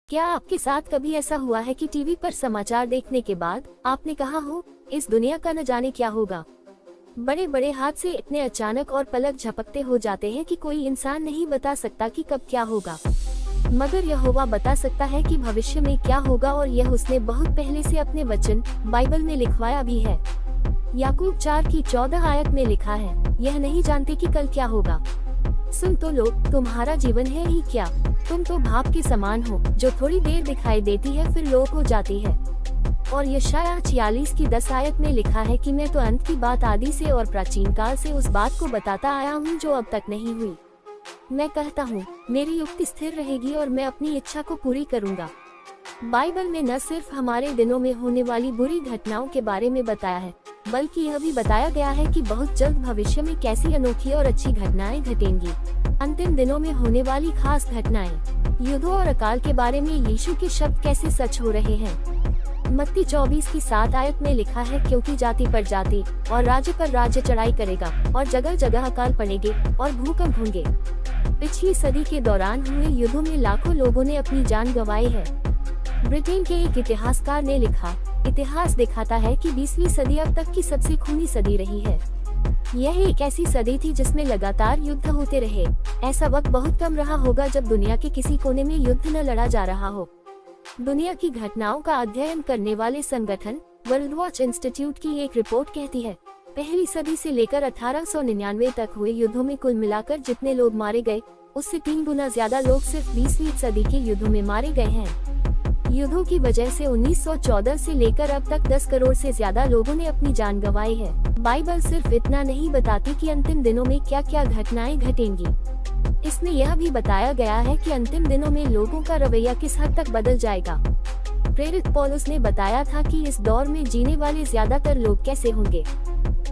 क्या आपके साथ कभी ऐसा हुआ है कि टीवी पर समाचार देखने के बाद आपने कहा हो, इस दुनिया का न जाने क्या होगा। बड़े बड़े हादसे इतने अचानक और पलक झपकते हो जाते हैं कि कोई इंसान नहीं बता सकता कि कब क्या होगा, मगर यहोवा बता सकता है कि भविष्य में क्या होगा, और यह उसने बहुत पहले से अपने वचन बाइबल में लिखवाया भी है। याकूब 4:14 आयत में लिखा है, यह नहीं जानते कि कल क्या होगा। सुन तो लो, तुम्हारा जीवन है ही क्या। तुम तो भाप के समान हो, जो थोड़ी देर दिखाई देती है फिर लोप हो जाती है। और यशायाह 46:10 आयत में लिखा है कि मैं तो अंत की बात आदि से और प्राचीन काल से उस बात को बताता आया हूँ जो अब तक नहीं हुई। मैं कहता हूँ, मेरी युक्ति स्थिर रहेगी और मैं अपनी इच्छा को पूरी करूँगा। बाइबल में न सिर्फ हमारे दिनों में होने वाली बुरी घटनाओं के बारे में बताया है, बल्कि यह भी बताया गया है कि बहुत जल्द भविष्य में कैसी अनोखी और अच्छी घटनाएं घटेंगी। अंतिम दिनों में होने वाली खास घटनाएं, युद्धों और अकाल के बारे में यीशु के शब्द कैसे सच हो रहे हैं। मत्ती 24:7 आयत में लिखा है, क्योंकि जाति पर जाति और राज्य पर राज्य चढ़ाई करेगा और जगह जगह अकाल पड़ेंगे और भूकंप होंगे। पिछली सदी के दौरान हुए युद्धों में लाखों लोगों ने अपनी जान गंवाई है। ब्रिटेन के एक इतिहासकार ने लिखा, इतिहास दिखाता है कि 20वीं सदी अब तक की सबसे खूनी सदी रही है। यह एक ऐसी सदी थी जिसमें लगातार युद्ध होते रहे। ऐसा वक्त बहुत कम रहा होगा जब दुनिया के किसी कोने में युद्ध न लड़ा जा रहा हो। दुनिया की घटनाओं का अध्ययन करने वाले संगठन वर्ल्ड वॉच इंस्टीट्यूट की एक रिपोर्ट कहती है, पहली सदी से लेकर 1899 तक हुए युद्धों में कुल मिलाकर जितने लोग मारे गए, उससे 3 गुना ज्यादा लोग सिर्फ 20वीं सदी के युद्धों में मारे गए हैं। युद्धों की वजह से 1914 से लेकर अब तक 10 करोड़ से ज्यादा लोगों ने अपनी जान गंवाई है। बाइबल सिर्फ इतना नहीं बताती कि अंतिम दिनों में क्या क्या घटनाएं घटेंगी, इसमें यह भी बताया गया है कि अंतिम दिनों में लोगों का रवैया किस हद तक बदल जाएगा। प्रेरित पौलुस ने बताया था कि इस दौर में जीने वाले ज्यादातर लोग कैसे होंगे।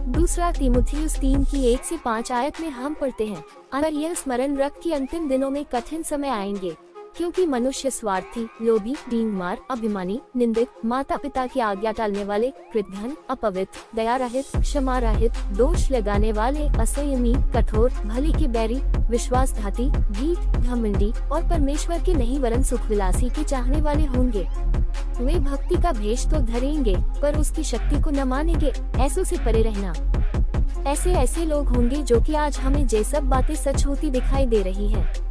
दूसरा तीमुथियुस 3:1-5 आयत में हम पढ़ते हैं, अगर यह स्मरण रख कि अंतिम दिनों में कठिन समय आएंगे, क्योंकि मनुष्य स्वार्थी, लोभी, डींगमार, अभिमानी, निंदक, माता पिता की आज्ञा टालने वाले, कृतघ्न, अपवित्र, दया रहित, क्षमा रहित, दोष लगाने वाले, असंयमी, कठोर, भले के बैरी, विश्वासघाती, ढीठ, घमंडी और परमेश्वर के नहीं वरन सुखविलासी के चाहने वाले होंगे। वे भक्ति का भेष तो धरेंगे, पर उसकी शक्ति को न मानेंगे। ऐसों से परे रहना। ऐसे लोग होंगे जो कि आज हमें जे सब बातें सच होती दिखाई दे रही हैं।